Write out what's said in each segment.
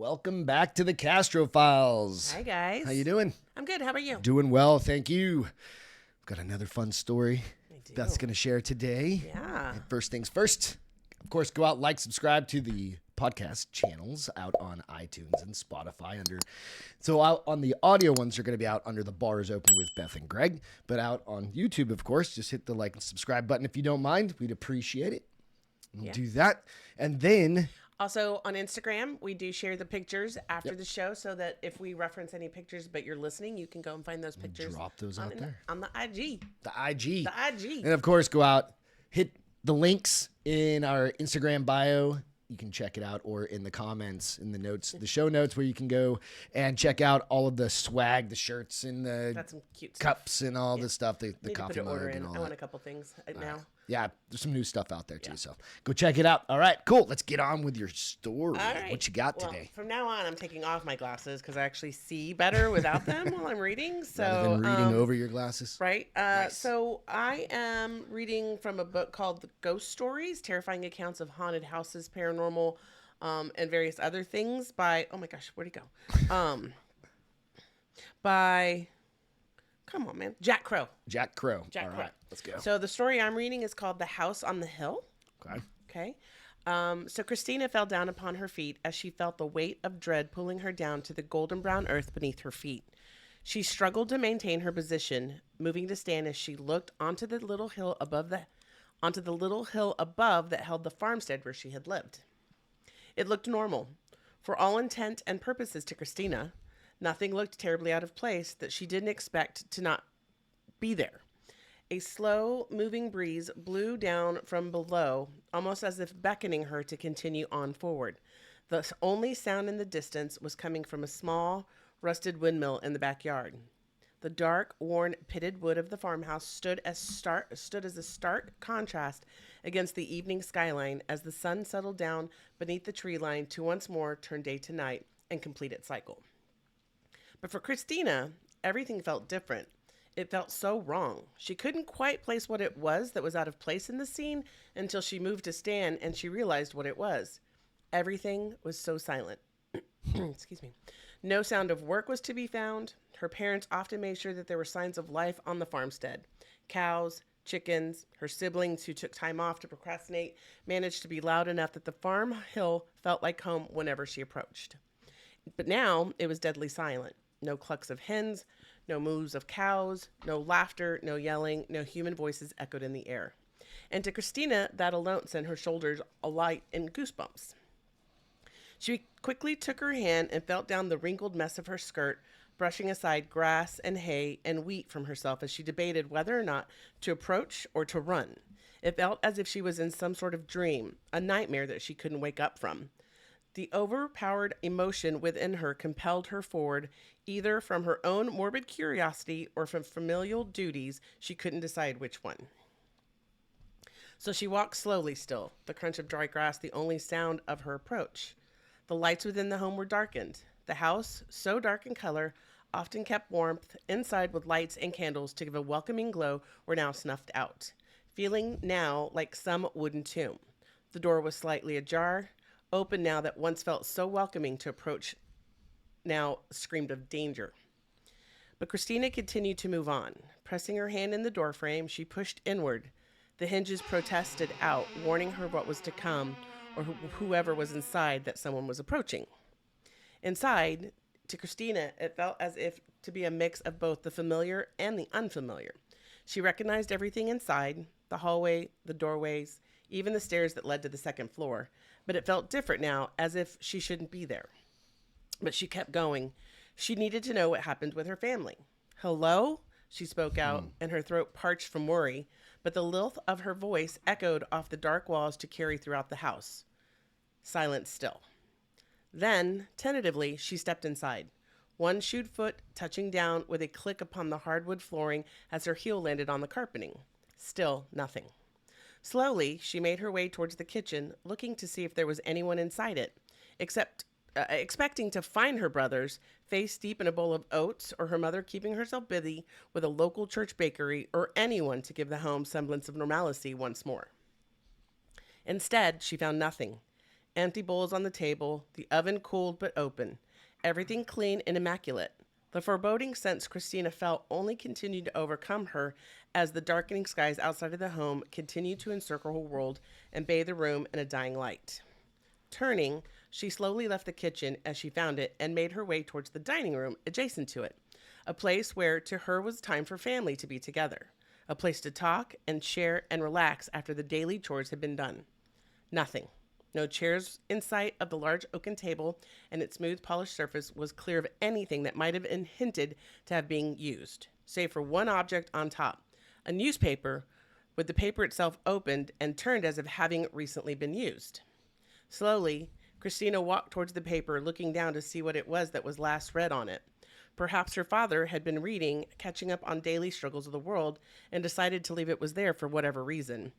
Welcome back to the Castro Files. Hi, guys. How you doing? I'm good. How about you? Doing well, thank you. We've got another fun story I do. Beth's going to share today. Yeah. And first things first, of course, go out, like, subscribe to the podcast channels out on iTunes and Spotify. So out on the audio ones are going to be out under The Bar is Open with Beth and Greg. But out on YouTube, of course, just hit the like and subscribe button if you don't mind. We'd appreciate it. We'll do that. And then... Also, on Instagram, we do share the pictures after the show so that if we reference any pictures but you're listening, you can go and find those pictures. Drop those out there. On the IG. The IG. The IG. And, of course, go out, hit the links in our Instagram bio. You can check it out, or in the comments, in the notes, the show notes, where you can go and check out all of the swag, the shirts, and the That's some cute cups stuff. and all the stuff, the Need coffee to put an mug order and in. all I that. want a couple things now. Yeah, there's some new stuff out there, too, so go check it out. All right, cool. Let's get on with your story. All right. What you got Well, today? from now on, I'm taking off my glasses because I actually see better without them while I'm reading. So, Rather than reading over your glasses? Right. Nice. So I am reading from a book called The Ghost Stories, Terrifying Accounts of Haunted Houses, Paranormal, and various other things by, oh my gosh, where'd he go? By, come on, man, Jack Crow. Jack Crow. Jack All Crow. right, let's go. So the story I'm reading is called The House on the Hill. Okay. Okay. So Christina fell down upon her feet as she felt the weight of dread pulling her down to the golden brown earth beneath her feet. She struggled to maintain her position, moving to stand as she looked onto the little hill above that held the farmstead where she had lived. It looked normal. For all intent and purposes to Christina, nothing looked terribly out of place that she didn't expect to not be there. A slow-moving breeze blew down from below, almost as if beckoning her to continue on forward. The only sound in the distance was coming from a small, rusted windmill in the backyard. The dark, worn, pitted wood of the farmhouse stood as a stark contrast against the evening skyline as the sun settled down beneath the tree line to once more turn day to night and complete its cycle. But for Christina, everything felt different. It felt so wrong. She couldn't quite place what it was that was out of place in the scene until she moved to stand and she realized what it was. Everything was so silent. Excuse me. No sound of work was to be found. Her parents often made sure that there were signs of life on the farmstead. Cows, chickens, her siblings who took time off to procrastinate managed to be loud enough that the farm hill felt like home whenever she approached. But now it was deadly silent. No clucks of hens, no moos of cows, no laughter, no yelling, no human voices echoed in the air. And to Christina, that alone sent her shoulders alight in goosebumps. She quickly took her hand and felt down the wrinkled mess of her skirt, brushing aside grass and hay and wheat from herself as she debated whether or not to approach or to run. It felt as if she was in some sort of dream, a nightmare that she couldn't wake up from. The overpowered emotion within her compelled her forward, either from her own morbid curiosity or from familial duties. She couldn't decide which one. So she walked slowly still, the crunch of dry grass the only sound of her approach. The lights within the home were darkened. The house, so dark in color, often kept warmth inside with lights and candles to give a welcoming glow, were now snuffed out, feeling now like some wooden tomb. The door was slightly ajar, open now that once felt so welcoming to approach now screamed of danger. But Christina continued to move on. Pressing her hand in the doorframe, she pushed inward. The hinges protested out, warning her what was to come, or whoever was inside that someone was approaching. Inside, to Christina, it felt as if to be a mix of both the familiar and the unfamiliar. She recognized everything inside, the hallway, the doorways, even the stairs that led to the second floor, but it felt different now, as if she shouldn't be there. But she kept going. She needed to know what happened with her family. Hello? She spoke out, and her throat parched from worry, but the lilt of her voice echoed off the dark walls to carry throughout the house. Silence still. Then, tentatively, she stepped inside, one shoed foot touching down with a click upon the hardwood flooring as her heel landed on the carpeting. Still nothing. Slowly, she made her way towards the kitchen, looking to see if there was anyone inside it, expecting to find her brothers, face deep in a bowl of oats, or her mother keeping herself busy with a local church bakery, or anyone to give the home semblance of normalcy once more. Instead, she found nothing. Empty bowls on the table, the oven cooled but open. Everything clean and immaculate. The foreboding sense Christina felt only continued to overcome her as the darkening skies outside of the home continued to encircle her world and bathe the room in a dying light. Turning, she slowly left the kitchen as she found it and made her way towards the dining room adjacent to it, a place where to her was time for family to be together, a place to talk and share and relax after the daily chores had been done. Nothing. No chairs in sight of the large oaken table, and its smooth polished surface was clear of anything that might have been hinted to have been used, save for one object on top, a newspaper with the paper itself opened and turned as if having recently been used. Slowly, Christina walked towards the paper, looking down to see what it was that was last read on it. Perhaps her father had been reading, catching up on daily struggles of the world, and decided to leave it was there for whatever reason.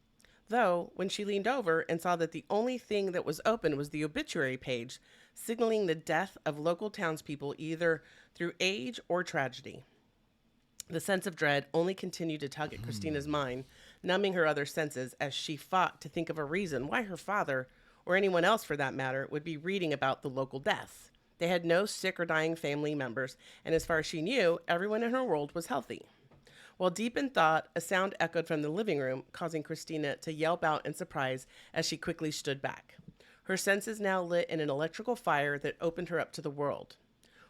Though, when she leaned over and saw that the only thing that was open was the obituary page, signaling the death of local townspeople either through age or tragedy. The sense of dread only continued to tug at Christina's mind, numbing her other senses as she fought to think of a reason why her father, or anyone else for that matter, would be reading about the local deaths. They had no sick or dying family members, and as far as she knew, everyone in her world was healthy. While deep in thought, a sound echoed from the living room, causing Christina to yelp out in surprise as she quickly stood back. Her senses now lit in an electrical fire that opened her up to the world.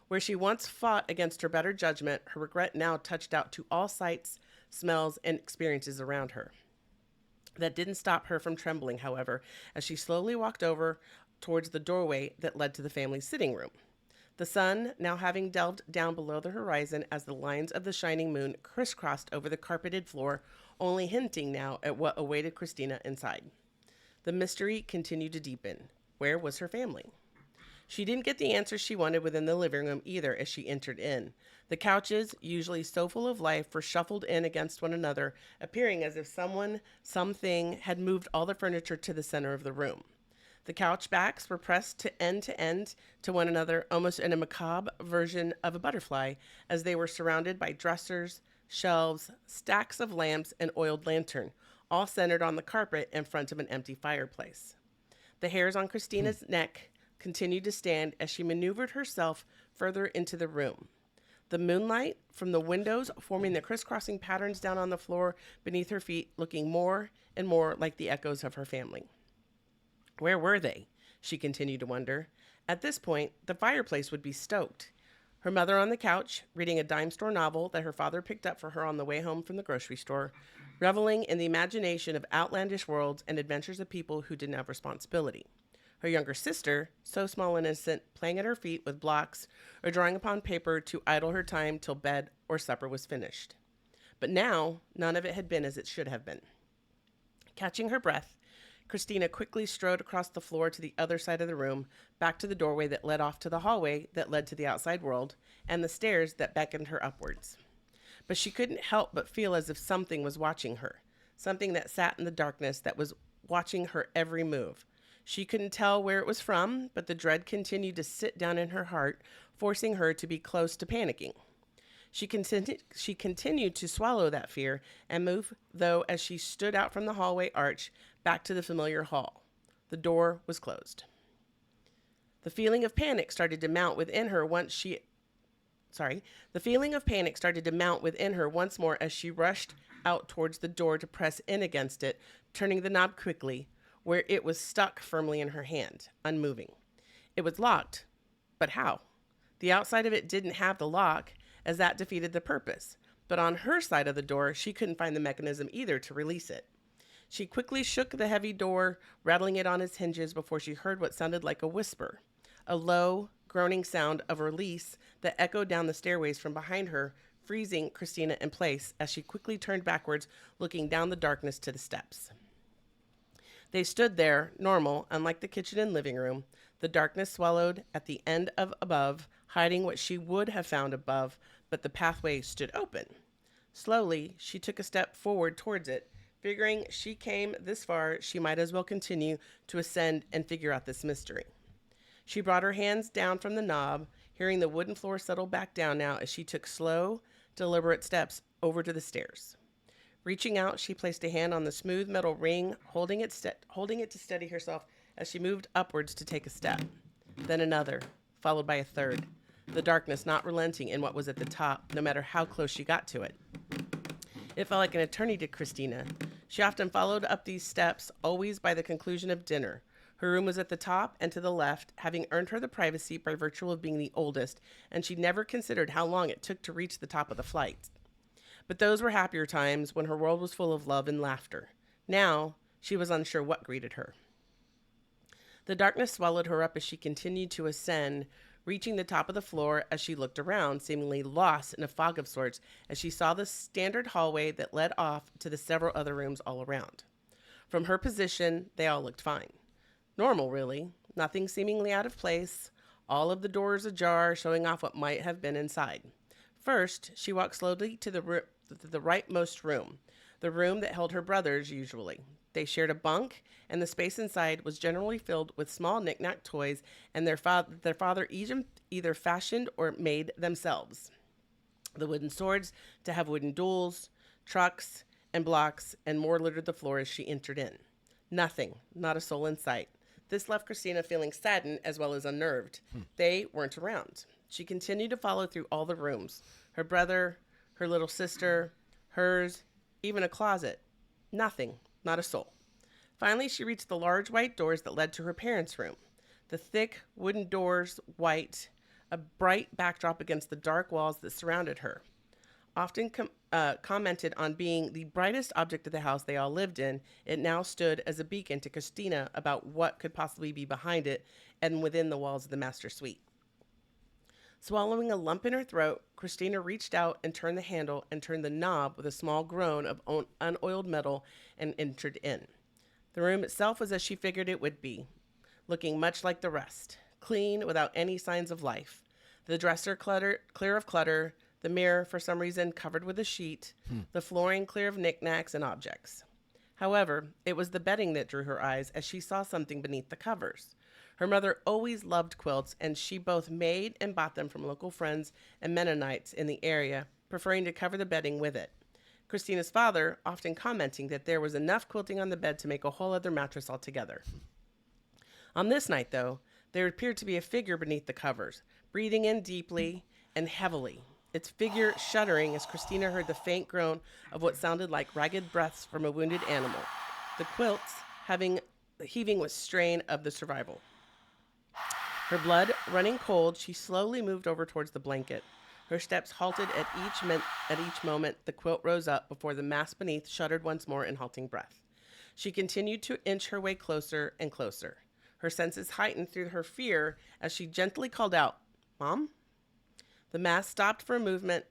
Where she once fought against her better judgment, her regret now touched out to all sights, smells, and experiences around her. That didn't stop her from trembling, however, as she slowly walked over towards the doorway that led to the family's sitting room. The sun now having delved down below the horizon as the lines of the shining moon crisscrossed over the carpeted floor, only hinting now at what awaited Christina inside. The mystery continued to deepen. Where was her family? She didn't get the answers she wanted within the living room either as she entered in. The couches, usually so full of life, were shuffled in against one another, appearing as if something had moved all the furniture to the center of the room. The couch backs were pressed to end to one another, almost in a macabre version of a butterfly, as they were surrounded by dressers, shelves, stacks of lamps, and oiled lantern, all centered on the carpet in front of an empty fireplace. The hairs on Christina's neck continued to stand as she maneuvered herself further into the room. The moonlight from the windows forming the crisscrossing patterns down on the floor beneath her feet, looking more and more like the echoes of her family. Where were they? She continued to wonder. At this point, the fireplace would be stoked. Her mother on the couch, reading a dime store novel that her father picked up for her on the way home from the grocery store, reveling in the imagination of outlandish worlds and adventures of people who didn't have responsibility. Her younger sister, so small and innocent, playing at her feet with blocks or drawing upon paper to idle her time till bed or supper was finished. But now, none of it had been as it should have been. Catching her breath, Christina quickly strode across the floor to the other side of the room, back to the doorway that led off to the hallway that led to the outside world, and the stairs that beckoned her upwards. But she couldn't help but feel as if something was watching her, something that sat in the darkness that was watching her every move. She couldn't tell where it was from, but the dread continued to sit down in her heart, forcing her to be close to panicking. She continued to swallow that fear and move, though, as she stood out from the hallway arch back to the familiar hall. The door was closed. The feeling of panic started to mount within her once more as she rushed out towards the door to press in against it, turning the knob quickly, where it was stuck firmly in her hand, unmoving. It was locked, but how? The outside of it didn't have the lock, as that defeated the purpose. But on her side of the door, she couldn't find the mechanism either to release it. She quickly shook the heavy door, rattling it on its hinges before she heard what sounded like a whisper, a low, groaning sound of release that echoed down the stairways from behind her, freezing Christina in place as she quickly turned backwards, looking down the darkness to the steps. They stood there, normal, unlike the kitchen and living room, the darkness swallowed at the end of above, hiding what she would have found above, but the pathway stood open. Slowly, she took a step forward towards it, figuring she came this far, she might as well continue to ascend and figure out this mystery. She brought her hands down from the knob, hearing the wooden floor settle back down now as she took slow, deliberate steps over to the stairs. Reaching out, she placed a hand on the smooth metal ring, holding it to steady herself as she moved upwards to take a step. Then another, followed by a third, the darkness not relenting in what was at the top, no matter how close she got to it. It felt like an eternity to Christina. She often followed up these steps, always by the conclusion of dinner. Her room was at the top and to the left, having earned her the privacy by virtue of being the oldest, and she never considered how long it took to reach the top of the flight. But those were happier times when her world was full of love and laughter. Now, she was unsure what greeted her. The darkness swallowed her up as she continued to ascend, reaching the top of the floor as she looked around, seemingly lost in a fog of sorts, as she saw the standard hallway that led off to the several other rooms all around. From her position, they all looked fine. Normal, really. Nothing seemingly out of place. All of the doors ajar, showing off what might have been inside. First, she walked slowly to the rightmost room, the room that held her brothers usually. They shared a bunk, and the space inside was generally filled with small knick-knack toys, and their father either fashioned or made themselves. The wooden swords to have wooden duels, trucks, and blocks, and more littered the floor as she entered in. Nothing, not a soul in sight. This left Christina feeling saddened as well as unnerved. They weren't around. She continued to follow through all the rooms. Her brother, her little sister, hers, even a closet. Nothing, not a soul. Finally, she reached the large white doors that led to her parents' room. The thick wooden doors, white, a bright backdrop against the dark walls that surrounded her. Often commented on being the brightest object of the house they all lived in, it now stood as a beacon to Christina about what could possibly be behind it and within the walls of the master suite. Swallowing a lump in her throat, Christina reached out and turned the handle and turned the knob with a small groan of unoiled metal and entered in. The room itself was as she figured it would be, looking much like the rest, clean without any signs of life. The dresser clear of clutter, the mirror, for some reason, covered with a sheet, the flooring clear of knickknacks and objects. However, it was the bedding that drew her eyes as she saw something beneath the covers. Her mother always loved quilts, and she both made and bought them from local friends and Mennonites in the area, preferring to cover the bedding with it. Christina's father often commenting that there was enough quilting on the bed to make a whole other mattress altogether. On this night, though, there appeared to be a figure beneath the covers, breathing in deeply and heavily, its figure shuddering as Christina heard the faint groan of what sounded like ragged breaths from a wounded animal, the quilts heaving with strain of the survival. Her blood running cold, she slowly moved over towards the blanket. Her steps halted at each moment the quilt rose up before the mass beneath shuddered once more in halting breath. She continued to inch her way closer and closer. Her senses heightened through her fear as she gently called out, "Mom?" The mass stopped for a moment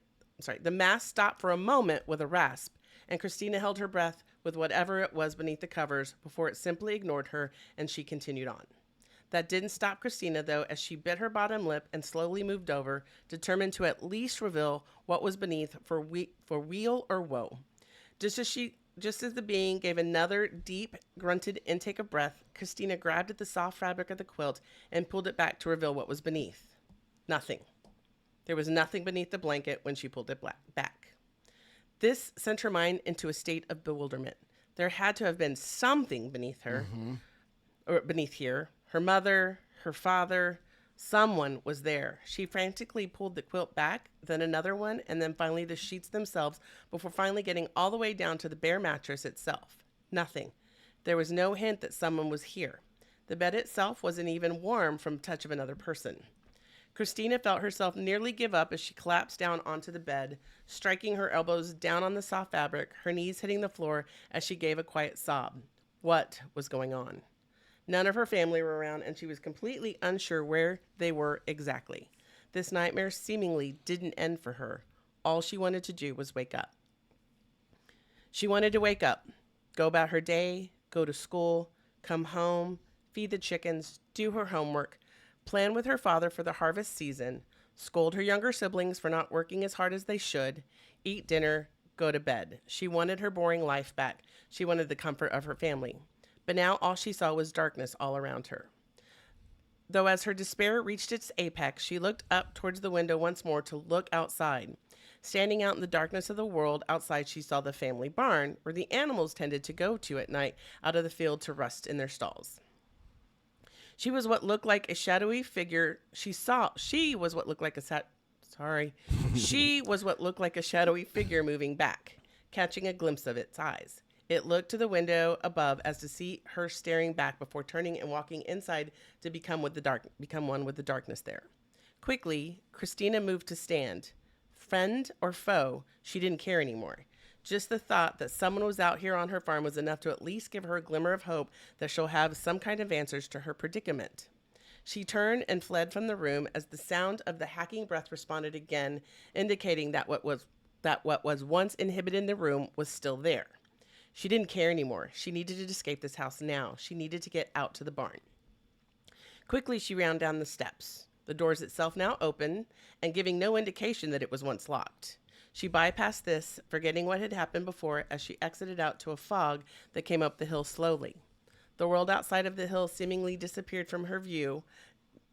with a rasp, and Christina held her breath with whatever it was beneath the covers before it simply ignored her and she continued on. That didn't stop Christina, though, as she bit her bottom lip and slowly moved over, determined to at least reveal what was beneath for weal or woe. Just as the being gave another deep, grunted intake of breath, Christina grabbed at the soft fabric of the quilt and pulled it back to reveal what was beneath. Nothing. There was nothing beneath the blanket when she pulled it back. This sent her mind into a state of bewilderment. There had to have been something beneath her, or beneath here. Her mother, her father, someone was there. She frantically pulled the quilt back, then another one, and then finally the sheets themselves, before finally getting all the way down to the bare mattress itself. Nothing. There was no hint that someone was here. The bed itself wasn't even warm from the touch of another person. Christina felt herself nearly give up as she collapsed down onto the bed, striking her elbows down on the soft fabric, her knees hitting the floor as she gave a quiet sob. What was going on? None of her family were around, and she was completely unsure where they were exactly. This nightmare seemingly didn't end for her. All she wanted to do was wake up. She wanted to wake up, go about her day, go to school, come home, feed the chickens, do her homework, plan with her father for the harvest season, scold her younger siblings for not working as hard as they should, eat dinner, go to bed. She wanted her boring life back. She wanted the comfort of her family. But now all she saw was darkness all around her. Though as her despair reached its apex, she looked up towards the window once more to look outside. Standing out in the darkness of the world outside, she saw the family barn, where the animals tended to go to at night out of the field to rest in their stalls. She was what looked like a shadowy figure. She was what looked like She was what looked like a shadowy figure moving back, catching a glimpse of its eyes. It looked to the window above as to see her staring back before turning and walking inside to become one with the darkness there. Quickly, Christina moved to stand. Friend or foe, she didn't care anymore. Just the thought that someone was out here on her farm was enough to at least give her a glimmer of hope that she'll have some kind of answers to her predicament. She turned and fled from the room as the sound of the hacking breath responded again, indicating that what was once inhibited in the room was still there. She didn't care anymore. She needed to escape this house now. She needed to get out to the barn. Quickly, she ran down the steps, the doors itself now open and giving no indication that it was once locked. She bypassed this, forgetting what had happened before as she exited out to a fog that came up the hill slowly. The world outside of the hill seemingly disappeared from her view,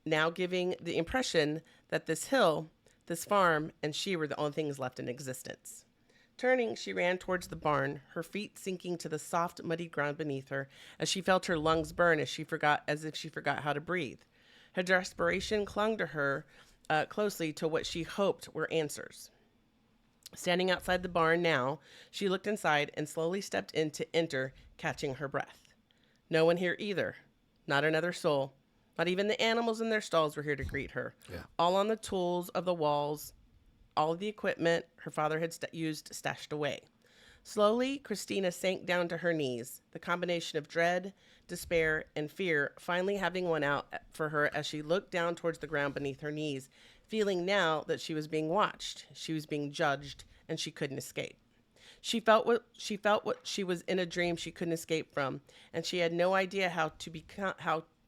now giving the impression that this hill, this farm, and she were the only things left in existence. Turning, she ran towards the barn, her feet sinking to the soft, muddy ground beneath her as she felt her lungs burn as if she forgot how to breathe. Her desperation clung to her closely to what she hoped were answers. Standing outside the barn now, she looked inside and slowly stepped in to enter, catching her breath. No one here either. Not another soul. Not even the animals in their stalls were here to greet her. Yeah. All on the tools of the walls, all of the equipment her father had used stashed away. Slowly, Christina sank down to her knees, the combination of dread, despair, and fear finally having won out for her as she looked down towards the ground beneath her knees, feeling now that she was being watched, she was being judged, and she couldn't escape. She felt what she was in a dream she couldn't escape from, and she had no idea how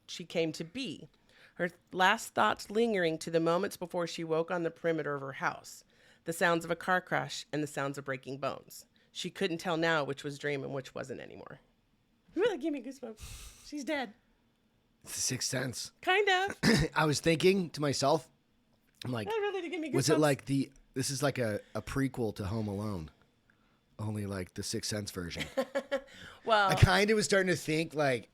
she came to be. Her last thoughts lingering to the moments before she woke on the perimeter of her house, the sounds of a car crash and the sounds of breaking bones. She couldn't tell now which was dream and which wasn't anymore. Really gave me goosebumps. She's dead. It's the Sixth Sense. Kind of. I was thinking to myself, I'm like, that really did give me goosebumps. Was it like this is like a prequel to Home Alone, only like the Sixth Sense version. Well, I kind of was starting to think like,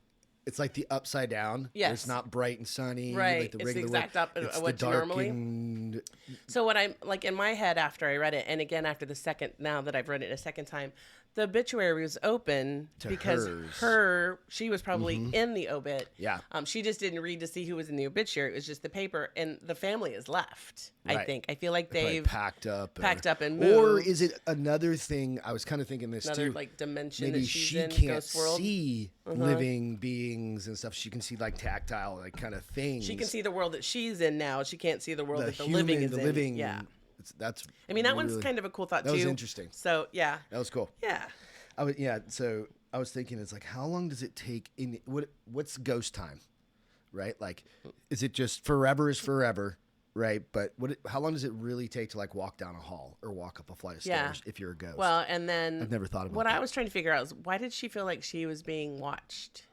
it's like the upside down. Yes. It's not bright and sunny. Right. Like the it's the regular exact opposite it's of what the you normally. darkened... So what I'm like in my head after I read it, and again after now that I've read it a second time, the obituary was open because she was probably in the obit. Yeah. She just didn't read to see who was in the obituary. It was just the paper, and the family is left. Right. I think. I feel like they've packed up and moved. Or is it another thing? I was kind of thinking this another too. like dimension Maybe that she's she in, can't Ghost World. see living beings and stuff. She can see like tactile, like kind of things. She can see the world that she's in now. She can't see the world that the human, living is the in. living, yeah. That's. I mean, that one's kind of a cool thought too. That was interesting. So yeah. That was cool. Yeah. So I was thinking, it's like, how long does it take what's ghost time, right? Like, is it just forever is forever, right? But how long does it really take to like walk down a hall or walk up a flight of stairs if you're a ghost? Well, and then I've never thought about what that. I was trying to figure out is why did she feel like she was being watched?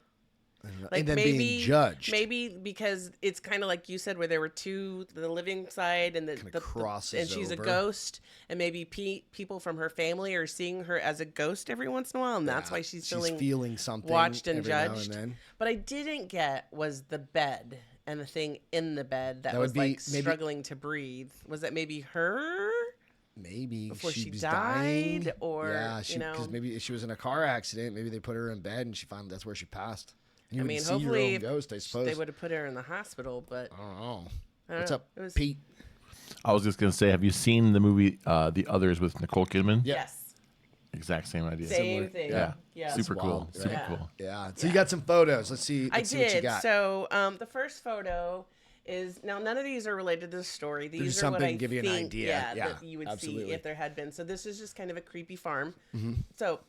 Like and then being judged. Maybe because it's kind of like you said, where there were two, the living side and the crosses and she's over. a ghost, and maybe people from her family are seeing her as a ghost every once in a while, and that's why she's feeling something, watched and every now judged. and then. But I didn't get was the bed and the thing in the bed that was maybe struggling to breathe. Was that maybe her? Maybe before she was died, dying. or because maybe she was in a car accident. Maybe they put her in bed and she found that's where she passed. I mean, hopefully ghost, I suppose. They would have put her in the hospital, but I don't know. What's up, Pete? I was just gonna say, have you seen the movie The Others with Nicole Kidman? Yes. Exact same idea. Same thing. Yeah. Super cool. Right? Super cool. Yeah. So you got some photos. Let's see. I what you did. got. So the first photo is now none of these are related to the story. These are what I give you an think, idea. that you would see if there had been. So this is just kind of a creepy farm. Mm-hmm. So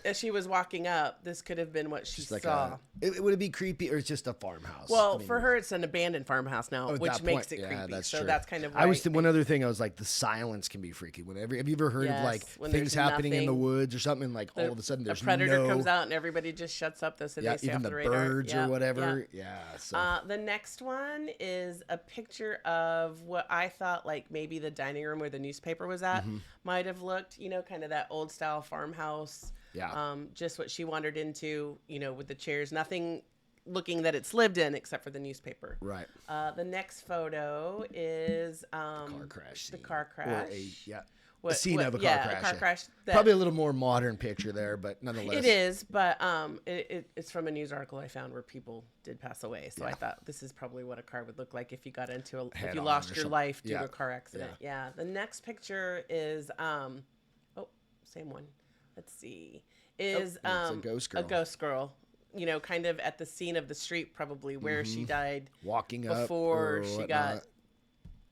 as she was walking up, this could have been what she saw. Would it be creepy, or it's just a farmhouse? Well, for her, it's an abandoned farmhouse now, which makes it creepy. That's so true. that's kind of why one other thing. I was like, the silence can be freaky. Whenever have you ever heard of like things happening in the woods or something? And, like all of a sudden, there's a predator comes out and everybody just shuts up. So they stay even off the the radar. birds or whatever. Yeah. So. The next one is a picture of what I thought like maybe the dining room where the newspaper was at might have looked. Kind of that old style farmhouse. Yeah. Just what she wandered into, with the chairs. Nothing looking that it's lived in, except for the newspaper. Right. The next photo is Car crash. the scene. car Or crash. a scene of a car crash. A car crash. Probably a little more modern picture there, but nonetheless. It is, but it's from a news article I found where people did pass away. So I thought this is probably what a car would look like if you got into if you lost your life due to a car accident. Yeah. The next picture is same one. Let's see. Is it's a ghost girl. A ghost girl. You know, kind of at the scene of the street, probably where she died Walking up before or she whatnot. got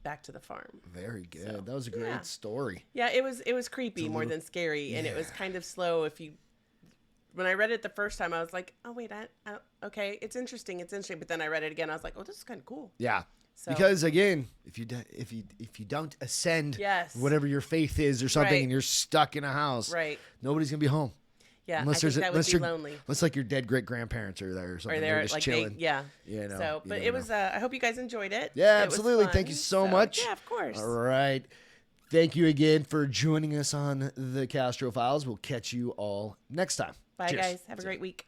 back to the farm. Very good. So, that was a great story. Yeah, it was creepy more than scary, and it was kind of slow. When I read it the first time, I was like, oh wait, okay, it's interesting, but then I read it again, I was like, oh, this is kind of cool. Yeah. So, because again, if you don't ascend whatever your faith is or something, and you're stuck in a house, nobody's gonna be home. Yeah, unless I think that would be lonely. Unless like your dead great grandparents are there or something. Or they're just like chilling. You know. So, but it was. I hope you guys enjoyed it. Yeah, it absolutely. Was Thank you so much. Yeah, of course. All right. Thank you again for joining us on the Castro Files. We'll catch you all next time. Bye, Cheers. guys. Have a great week.